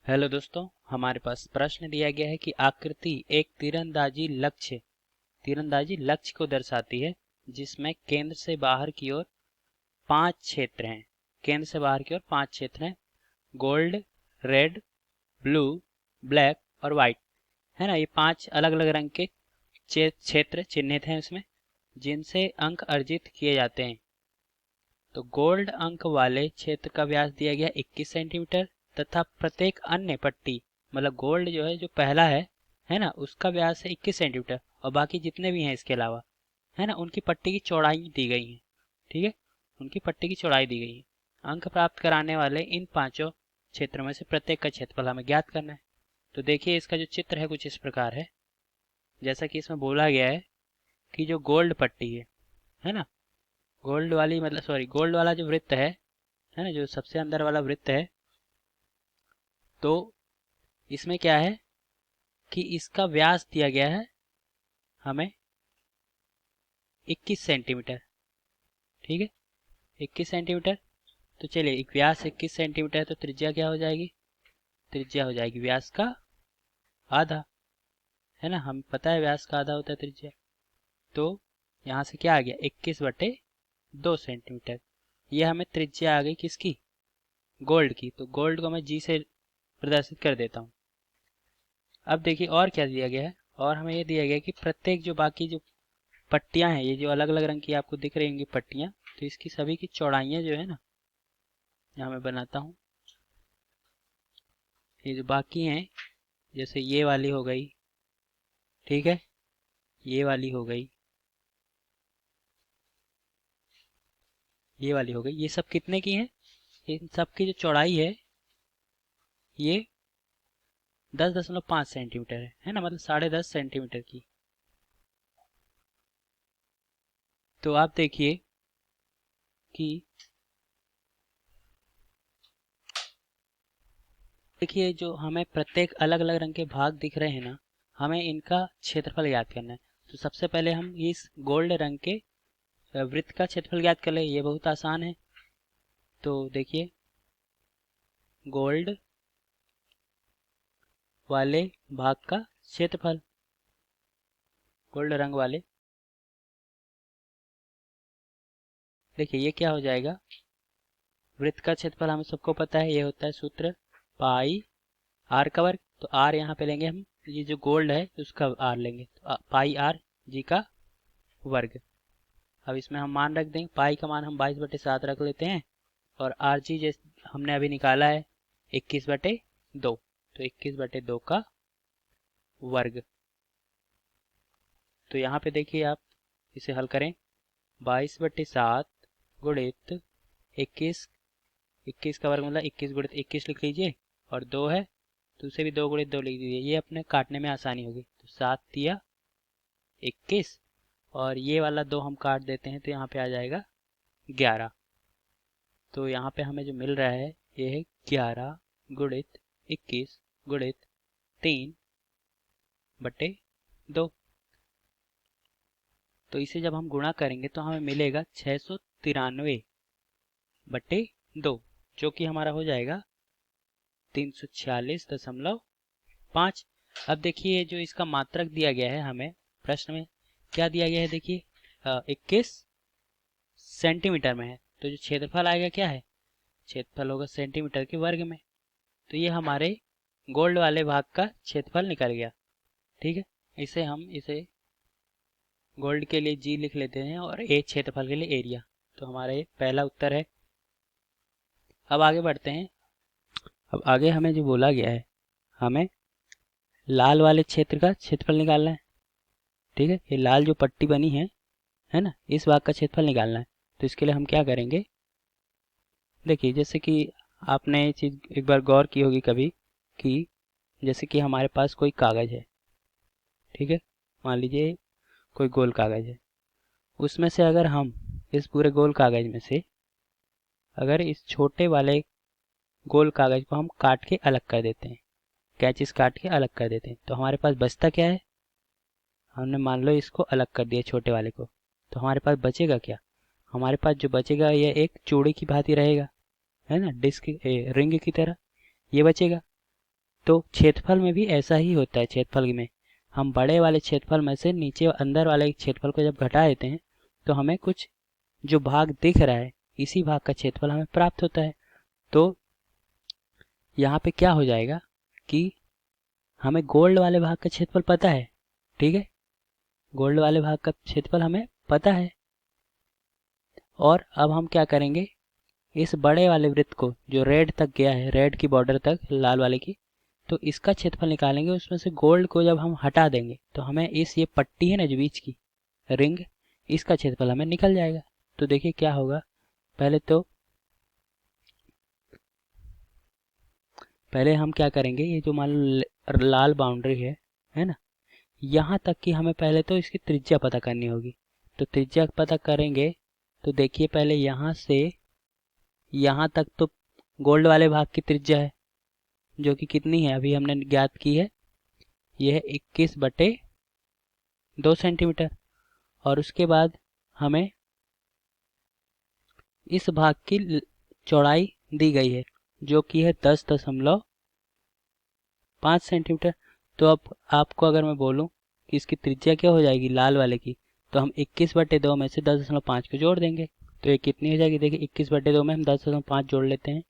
Hello दोस्तों, हमारे पास प्रश्न दिया गया है कि आकृति एक तीरंदाजी लक्ष्य को दर्शाती है जिसमें केंद्र से बाहर की ओर 5 क्षेत्र हैं। केंद्र से बाहर की ओर 5 क्षेत्र हैं। गोल्ड, रेड, ब्लू, ब्लैक और वाइट, है ना। ये 5 अलग अलग रंग के क्षेत्र चिन्हित हैं उसमें, जिनसे अंक अर्जित किए जाते हैं। तो गोल्ड अंक वाले क्षेत्र का व्यास दिया गया 21 सेंटीमीटर तथा प्रत्येक अन्य पट्टी, मतलब गोल्ड जो है, जो पहला है ना, उसका व्यास है 21 सेंटीमीटर और बाकी जितने भी हैं इसके अलावा, है ना, उनकी पट्टी की चौड़ाई दी गई है। ठीक है, उनकी पट्टी की चौड़ाई दी गई है। अंक प्राप्त कराने वाले इन पांचों क्षेत्रों में से प्रत्येक का क्षेत्रफल हमें ज्ञात करना है। तो देखिए, इसका जो चित्र है कुछ इस प्रकार है। जैसा कि इसमें बोला गया है कि जो गोल्ड पट्टी है ना, गोल्ड वाला जो वृत्त है ना, जो सबसे अंदर वाला वृत्त है, तो इसमें क्या है कि इसका व्यास दिया गया है हमें 21 सेंटीमीटर। ठीक है, 21 सेंटीमीटर। तो चलिए, एक व्यास 21 सेंटीमीटर है तो त्रिज्या क्या हो जाएगी? त्रिज्या हो जाएगी व्यास का आधा, है ना। हमें पता है व्यास का आधा होता है त्रिज्या। तो यहाँ से क्या आ गया? 21/2 सेंटीमीटर। ये हमें त्रिज्या आ गई किसकी? गोल्ड की। तो गोल्ड को मैं जी से प्रदर्शित कर देता हूँ। अब देखिए और क्या दिया गया है। और हमें ये दिया गया है कि प्रत्येक जो बाकी जो पट्टियां हैं, ये जो अलग अलग रंग की आपको दिख रही होंगी पट्टियां, तो इसकी सभी की चौड़ाइयां जो है ना, यहाँ मैं बनाता हूँ। ये जो बाकी हैं, जैसे ये वाली हो गई, ठीक है, ये वाली हो गई, ये वाली हो गई, ये सब कितने की हैं? इन सब की जो चौड़ाई ये 10.5 सेंटीमीटर है ना, मतलब 10.5 सेंटीमीटर की। तो आप देखिए कि देखिए, जो हमें प्रत्येक अलग अलग रंग के भाग दिख रहे हैं ना, हमें इनका क्षेत्रफल याद करना है। तो सबसे पहले हम इस गोल्ड रंग के वृत्त का क्षेत्रफल ज्ञात कर ले। ये बहुत आसान है। तो देखिए, गोल्ड वाले भाग का क्षेत्रफल, गोल्ड रंग वाले, देखिए ये क्या हो जाएगा? वृत्त का क्षेत्रफल हमें सबको पता है, ये होता है सूत्र पाई आर का वर्ग। तो आर यहाँ पे लेंगे हम, ये जो गोल्ड है उसका आर लेंगे, तो पाई आर जी का वर्ग। अब इसमें हम मान रख देंगे, पाई का मान हम 22/7 रख लेते हैं, और आर जी जैसे हमने अभी निकाला है 21/2, तो 21/2 का वर्ग। तो यहाँ पे देखिए, आप इसे हल करें, 22/7 गुणित 21, 21 का वर्ग मतलब 21 गुणित 21 लिख लीजिए, और 2 है तो उसे भी 2 गुणित 2 लिख दीजिए। ये अपने काटने में आसानी होगी। तो 7 तिया 21, और ये वाला 2 हम काट देते हैं तो यहाँ पे आ जाएगा 11। तो यहाँ पे हमें जो मिल रहा है ये है 11 गुणित 21 गुणित 3/2। तो इसे जब हम गुणा करेंगे तो हमें मिलेगा 693/2, जो कि हमारा हो जाएगा 346.5। अब देखिए, जो इसका मात्रक दिया गया है हमें प्रश्न में, क्या दिया गया है? देखिए 21 सेंटीमीटर में है, तो जो क्षेत्रफल आएगा क्या है? क्षेत्रफल होगा सेंटीमीटर के वर्ग में। तो ये हमारे गोल्ड वाले भाग का क्षेत्रफल निकल गया। ठीक है, इसे गोल्ड के लिए जी लिख लेते हैं और ए क्षेत्रफल के लिए एरिया। तो हमारा ये पहला उत्तर है। अब आगे बढ़ते हैं। अब आगे हमें जो बोला गया है, हमें लाल वाले क्षेत्र का क्षेत्रफल निकालना है। ठीक है, ये लाल जो पट्टी बनी है ना, इस भाग का क्षेत्रफल निकालना है। तो इसके लिए हम क्या करेंगे? देखिए, जैसे कि आपने ये चीज़ एक बार गौर की होगी कभी, कि जैसे कि हमारे पास कोई कागज़ है, ठीक है, मान लीजिए कोई गोल कागज़ है, उसमें से अगर हम इस पूरे गोल कागज़ में से अगर इस छोटे वाले गोल कागज़ को हम काट के अलग कर देते हैं, कैंची से काट के अलग कर देते हैं, तो हमारे पास बचता क्या है? हमने मान लो इसको अलग कर दिया छोटे वाले को, तो हमारे पास बचेगा क्या? हमारे पास जो बचेगा यह एक चूड़ी की भांति रहेगा, है ना, डिस्क रिंग की तरह ये बचेगा। तो क्षेत्रफल में भी ऐसा ही होता है। क्षेत्रफल में हम बड़े वाले क्षेत्रफल में से नीचे अंदर वाले क्षेत्रफल को जब घटा देते हैं तो हमें कुछ जो भाग दिख रहा है इसी भाग का क्षेत्रफल हमें प्राप्त होता है। तो यहाँ पे क्या हो जाएगा कि हमें गोल्ड वाले भाग का क्षेत्रफल पता है, ठीक है, गोल्ड वाले भाग का क्षेत्रफल हमें पता है। और अब हम क्या करेंगे, इस बड़े वाले वृत्त को जो रेड तक गया है, रेड की बॉर्डर तक, लाल वाले की, तो इसका क्षेत्रफल निकालेंगे। उसमें से गोल्ड को जब हम हटा देंगे तो हमें इस ये पट्टी है ना जो बीच की रिंग, इसका क्षेत्रफल हमें निकल जाएगा। तो देखिए क्या होगा, पहले हम क्या करेंगे, ये जो मान लो लाल बाउंड्री है ना, यहाँ तक की हमें पहले तो इसकी त्रिज्या पता करनी होगी। तो त्रिज्या पता करेंगे तो देखिए पहले यहाँ से यहाँ तक तो गोल्ड वाले भाग की त्रिज्या है जो कि कितनी है, अभी हमने ज्ञात की है, यह है 21/2 सेंटीमीटर। और उसके बाद हमें इस भाग की चौड़ाई दी गई है जो कि है 10.5 सेंटीमीटर। तो अब आपको अगर मैं बोलूं कि इसकी त्रिज्या क्या हो जाएगी लाल वाले की, तो हम 21/2 में से 10.5 को जोड़ देंगे तो ये कितनी हो जाएगी, देखिए 21/2 में हम 10.5 जोड़ लेते हैं।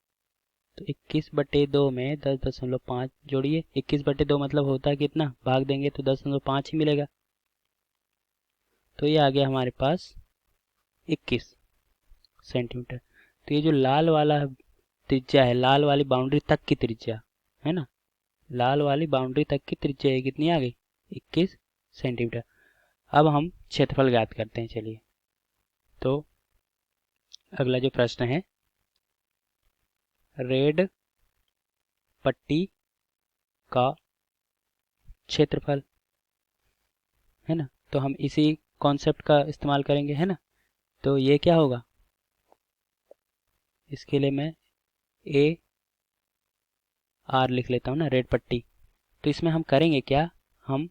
तो 21/2 में 10.5 जोड़िए, 21/2 मतलब होता है कितना, भाग देंगे तो 10.5 ही मिलेगा। तो ये आ गया हमारे पास 21 सेंटीमीटर। तो ये जो लाल वाला त्रिज्या है, लाल वाली बाउंड्री तक की त्रिज्या है ना, लाल वाली बाउंड्री तक की त्रिज्या ये कितनी आ गई, 21 सेंटीमीटर। अब हम क्षेत्रफल ज्ञात करते हैं। चलिए, तो अगला जो प्रश्न है, रेड पट्टी का क्षेत्रफल है ना, तो हम इसी कॉन्सेप्ट का इस्तेमाल करेंगे है ना। तो ये क्या होगा, इसके लिए मैं AR लिख लेता हूँ ना, रेड पट्टी। तो इसमें हम करेंगे क्या, हम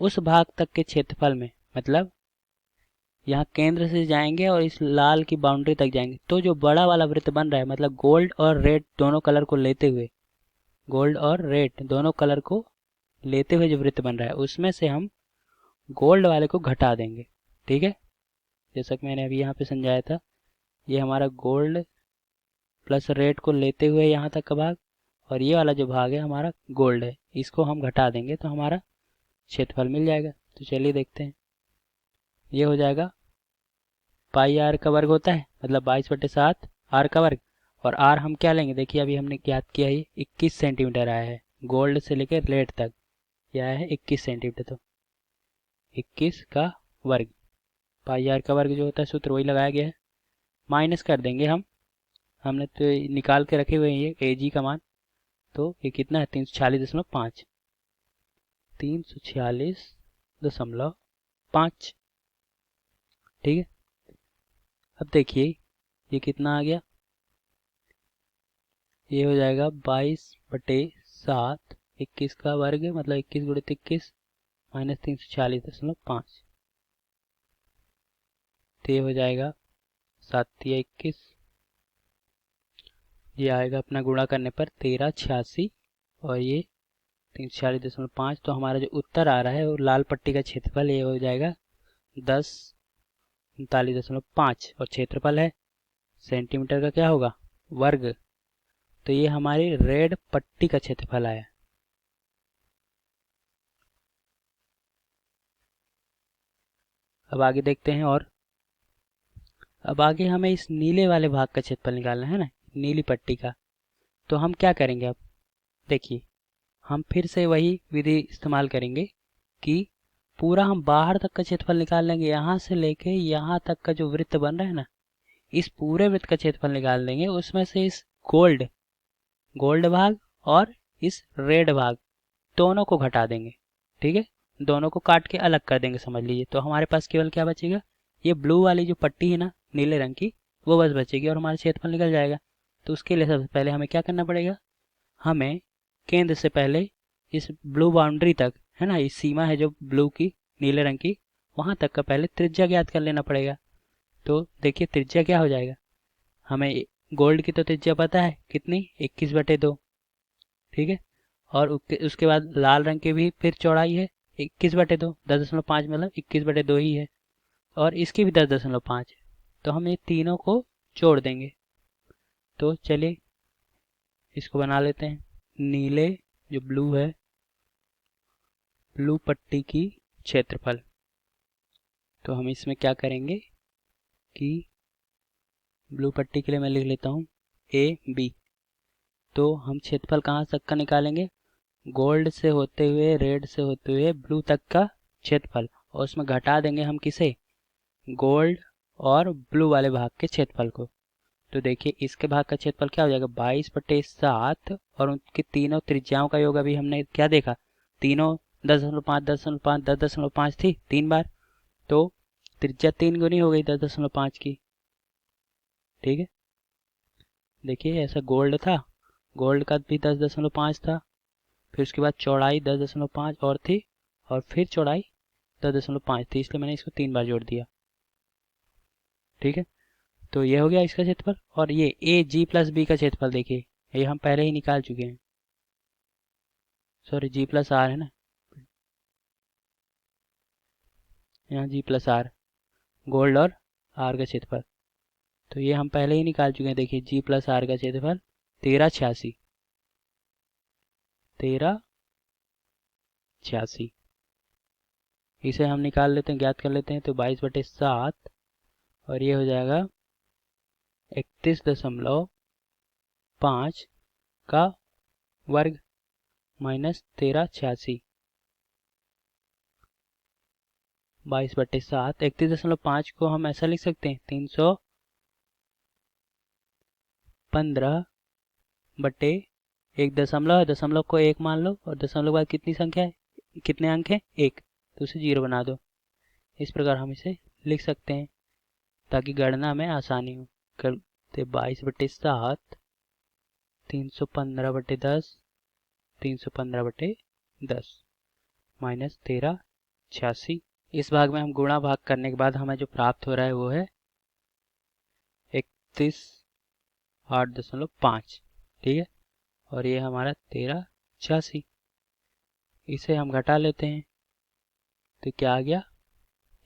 उस भाग तक के क्षेत्रफल में, मतलब यहाँ केंद्र से जाएंगे और इस लाल की बाउंड्री तक जाएंगे, तो जो बड़ा वाला वृत्त बन रहा है, मतलब गोल्ड और रेड दोनों कलर को लेते हुए, गोल्ड और रेड दोनों कलर को लेते हुए जो वृत्त बन रहा है उसमें से हम गोल्ड वाले को घटा देंगे। ठीक है, जैसा कि मैंने अभी यहाँ पे समझाया था, ये हमारा गोल्ड प्लस रेड को लेते हुए यहाँ तक का भाग, और ये वाला जो भाग है हमारा गोल्ड है, इसको हम घटा देंगे तो हमारा क्षेत्रफल मिल जाएगा। तो चलिए देखते हैं, ये हो जाएगा पाई आर का वर्ग होता है, मतलब 22/7 आर का वर्ग। और आर हम क्या लेंगे, देखिए अभी हमने ज्ञात किया है 21 सेंटीमीटर आया है, गोल्ड से लेकर रेड तक यह आया है 21 सेंटीमीटर। तो 21 का वर्ग, पाई आर का वर्ग जो होता है सूत्र वही लगाया गया है, माइनस कर देंगे हमने तो निकाल के रखे हुए हैं ये AG का मान। तो ये कितना है, 346.5, 346.5। ठीक है, अब देखिए ये कितना आ गया, ये हो जाएगा 22/7, 21 का वर्ग मतलब 21 गुणित 21 माइनस 346.5। तो ये हो जाएगा 7×21, ये आएगा अपना गुणा करने पर 1386 और ये 346.5। तो हमारा जो उत्तर आ रहा है वो लाल पट्टी का क्षेत्रफल ये हो जाएगा 1039.5 और क्षेत्रफल है सेंटीमीटर का क्या होगा, वर्ग। तो ये हमारी रेड पट्टी का क्षेत्रफल आया। अब आगे देखते हैं, और अब आगे हमें इस नीले वाले भाग का क्षेत्रफल निकालना है ना, नीली पट्टी का। तो हम क्या करेंगे, अब देखिए हम फिर से वही विधि इस्तेमाल करेंगे कि पूरा हम बाहर तक का क्षेत्रफल निकाल लेंगे, यहाँ से लेके यहाँ तक का जो वृत्त बन रहा है ना, इस पूरे वृत्त का क्षेत्रफल निकाल देंगे। उसमें से इस गोल्ड भाग और इस रेड भाग दोनों को घटा देंगे। ठीक है, दोनों को काट के अलग कर देंगे समझ लीजिए। तो हमारे पास केवल क्या बचेगा, ये ब्लू वाली जो पट्टी है ना नीले रंग की, वो बस बचेगी और हमारा क्षेत्रफल निकल जाएगा। तो उसके लिए सबसे पहले हमें क्या करना पड़ेगा, हमें केंद्र से पहले इस ब्लू बाउंड्री तक है ना, इस सीमा है जो ब्लू की नीले रंग की, वहाँ तक का पहले त्रिज्या ज्ञात कर लेना पड़ेगा। तो देखिए त्रिज्या क्या हो जाएगा, हमें गोल्ड की तो त्रिज्या पता है कितनी, 21/2। ठीक है। और उसके बाद लाल रंग की भी फिर चौड़ाई है 21/2, 10.5 मतलब 21/2 ही है। और इसकी भी 10.5 है। तो हम ये तीनों को जोड़ देंगे। तो चलिए इसको बना लेते हैं। नीले जो ब्लू है, ब्लू पट्टी की क्षेत्रफल। तो हम इसमें क्या करेंगे कि ब्लू पट्टी के लिए मैं लिख लेता हूँ AB। तो हम क्षेत्रफल कहाँ तक का निकालेंगे? गोल्ड से होते हुए, रेड से होते हुए ब्लू तक का क्षेत्रफल, और उसमें घटा देंगे हम किसे? गोल्ड और ब्लू वाले भाग के क्षेत्रफल को। तो देखिए इसके भाग का क्षेत्रफल क्या हो जाएगा? 22/7, और उनकी तीनों त्रिज्याओं का योग अभी हमने क्या देखा? तीनों 10.5 10.5 10.5 थी 3 बार, तो त्रिज्या 3 गुनी हो गई 10.5 की। ठीक है, देखिए ऐसा गोल्ड था, गोल्ड का भी 10.5 था, फिर उसके बाद चौड़ाई 10.5 और थी, और फिर चौड़ाई 10.5 थी, इसलिए मैंने इसको 3 बार जोड़ दिया। ठीक है, तो ये हो गया इसका क्षेत्रफल। और ये AG+B का क्षेत्रफल देखिए, ये हम पहले ही निकाल चुके हैं। सॉरी, G+R है ना, यहाँ G+R, गोल्ड और R का क्षेत्रफल। तो ये हम पहले ही निकाल चुके हैं। देखिए G+R का क्षेत्रफल 1386, 1386, इसे हम निकाल लेते हैं, ज्ञात कर लेते हैं। तो 22/7, और ये हो जाएगा 31.5 का वर्ग माइनस 1386। 22/7, 31.5 को हम ऐसा लिख सकते हैं 315/1 दशमलव है, दशमलव को 1 मान लो, और दशमलव के बाद कितनी संख्या है, कितने अंक है? 1, तो उसे 0 बना दो। इस प्रकार हम इसे लिख सकते हैं ताकि गणना में आसानी हो। करते 22/7, 315/10, 315/10 माइनस 1386। इस भाग में हम गुणा भाग करने के बाद हमें जो प्राप्त हो रहा है वो है 31.8.5। ठीक है, और ये हमारा 1386। इसे हम घटा लेते हैं, तो क्या आ गया?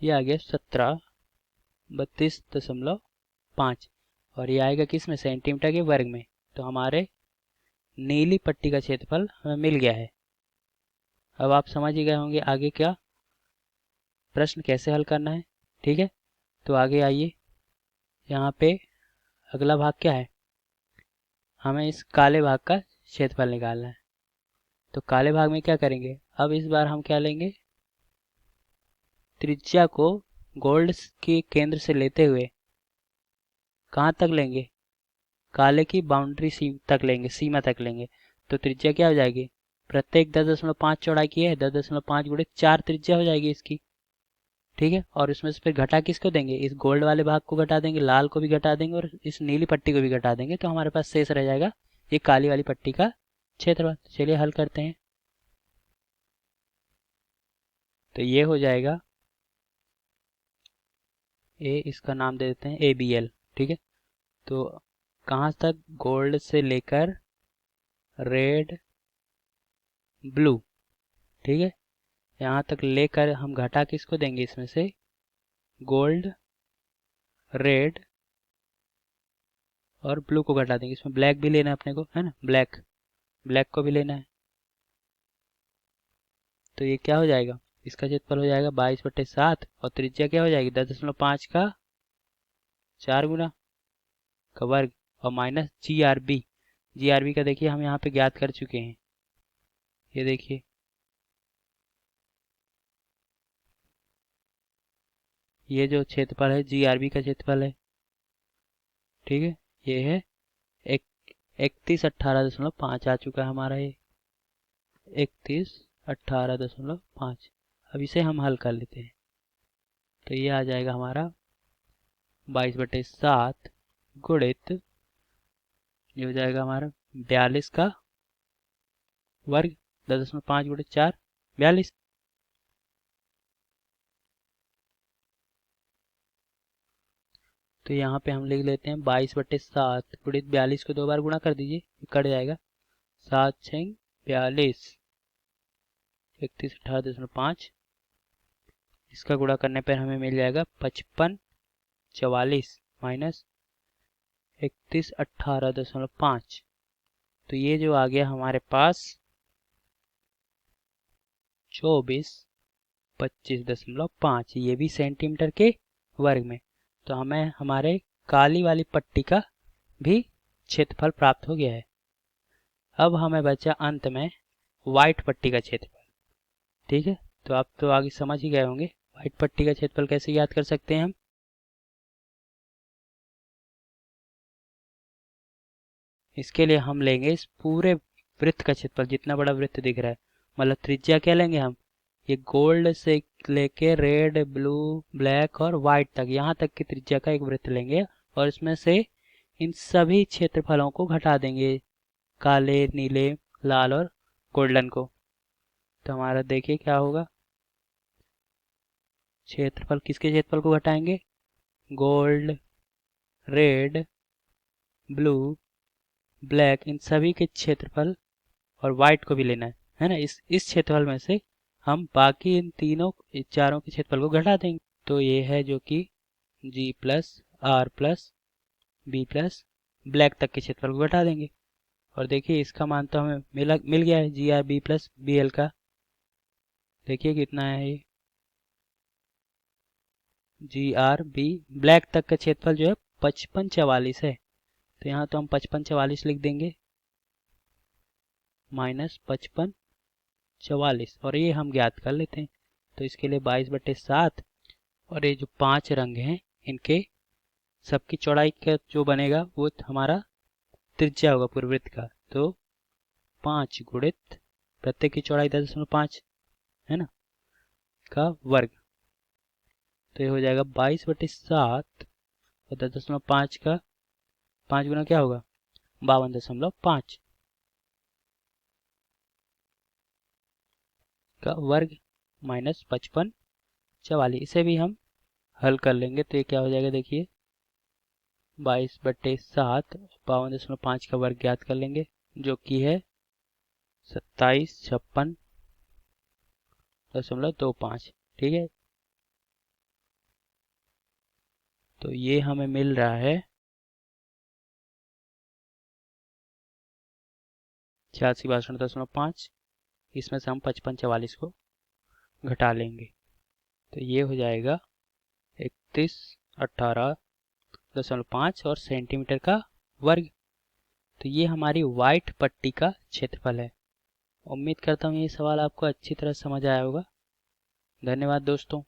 ये आ गया 1732.5, और ये आएगा किस में? सेंटीमीटर के वर्ग में। तो हमारे नीली पट्टी का क्षेत्रफल हमें मिल गया है। अब आप समझ ही गए होंगे आगे क्या प्रश्न कैसे हल करना है। ठीक है, तो आगे आइए। यहाँ पे अगला भाग क्या है? हमें इस काले भाग का क्षेत्रफल निकालना है। तो काले भाग में क्या करेंगे? अब इस बार हम क्या लेंगे? त्रिज्या को गोल्ड के केंद्र से लेते हुए कहाँ तक लेंगे? काले की बाउंड्री तक लेंगे, सीमा तक लेंगे। तो त्रिज्या क्या हो जाएगी? प्रत्येक 10.5 चौड़ाई की है, 10.5 गुणे 4 त्रिज्या हो जाएगी इसकी। ठीक है, और उसमें से फिर घटा किसको देंगे? इस गोल्ड वाले भाग को घटा देंगे, लाल को भी घटा देंगे, और इस नीली पट्टी को भी घटा देंगे। तो हमारे पास शेष रह जाएगा ये काली वाली पट्टी का क्षेत्रफल। चलिए हल करते हैं। तो ये हो जाएगा इसका नाम दे देते हैं ABL। ठीक है, तो कहाँ तक? गोल्ड से लेकर रेड, ब्लू। ठीक है, यहाँ तक लेकर हम घटा किसको देंगे? इसमें से गोल्ड, रेड और ब्लू को घटा देंगे। इसमें ब्लैक भी लेना है अपने को, है ना, ब्लैक, ब्लैक को भी लेना है। तो ये क्या हो जाएगा? इसका क्षेत्रफल हो जाएगा 22/7, और त्रिज्या क्या हो जाएगी? 10.5 का 4 गुना का वर्ग, और माइनस GRB। GRB का देखिए हम यहाँ पे ज्ञात कर चुके हैं। ये देखिए, ये जो क्षेत्रफल है GRB का क्षेत्रफल है। ठीक है, ये है 3118.5 आ चुका है हमारा ये 3118.5। अब इसे हम हल कर लेते हैं। तो ये आ जाएगा हमारा 22/7 गुणित, ये हो जाएगा हमारा 42 का वर्ग, 10.5 गुणित 4, 42। तो यहाँ पे हम लिख लेते हैं 22/7 गुणित 42 को 2 बार गुणा कर दीजिए, कट जाएगा। 7 6 42 31 18.5, इसका गुणा करने पर हमें मिल जाएगा 55 44 माइनस 31 18.5। तो ये जो आ गया हमारे पास 24 25.5, ये भी सेंटीमीटर के वर्ग में। तो हमें हमारे काली वाली पट्टी का भी क्षेत्रफल प्राप्त हो गया है। अब हमें बचा अंत में व्हाइट पट्टी का क्षेत्रफल। ठीक है, तो आप तो आगे समझ ही गए होंगे व्हाइट पट्टी का क्षेत्रफल कैसे याद कर सकते हैं हम। इसके लिए हम लेंगे इस पूरे वृत्त का क्षेत्रफल, जितना बड़ा वृत्त दिख रहा है, मतलब त्रिज्या क्या लेंगे हम, ये गोल्ड से लेके रेड ब्लू ब्लैक और वाइट तक, यहाँ तक की त्रिज्या का एक वृत्त लेंगे और इसमें से इन सभी क्षेत्रफलों को घटा देंगे, काले नीले लाल और गोल्डन को। तो हमारा देखिए क्या होगा, क्षेत्रफल किसके क्षेत्रफल को घटाएंगे, गोल्ड रेड ब्लू ब्लैक, इन सभी के क्षेत्रफल और वाइट को भी लेना है ना। इस क्षेत्रफल में से हम बाकी इन तीनों चारों के क्षेत्रफल को घटा देंगे। तो ये है जो कि G plus R plus B plus black तक के क्षेत्रफल को घटा देंगे। और देखिए इसका मान तो हमें मिल गया है, G R B plus B L का। देखिए कितना है ये, जी आर बी ब्लैक तक का क्षेत्रफल जो है 55 44 है। तो यहाँ तो हम 55 44 लिख देंगे माइनस 55 44, और ये हम ज्ञात कर लेते हैं। तो इसके लिए 22/7, और ये जो 5 रंग हैं इनके सबकी चौड़ाई का जो बनेगा वो हमारा त्रिज्या होगा पूरे वृत्त का। तो 5 गुणित प्रत्येक की चौड़ाई 10.5 है ना का वर्ग। तो ये हो जाएगा 22/7 और 10.5 का 5 गुना क्या होगा 52.5 का वर्ग माइनस 55 44। इसे भी हम हल कर लेंगे तो ये क्या हो जाएगा, देखिए 22/7 52.5 का वर्ग ज्ञात कर लेंगे जो कि है 2756.25। ठीक है, तो ये हमें मिल रहा है 86.5। इसमें से हम 55 44 को घटा लेंगे तो ये हो जाएगा 31 18.5 और सेंटीमीटर का वर्ग। तो ये हमारी व्हाइट पट्टी का क्षेत्रफल है। उम्मीद करता हूँ ये सवाल आपको अच्छी तरह समझ आया होगा। धन्यवाद दोस्तों।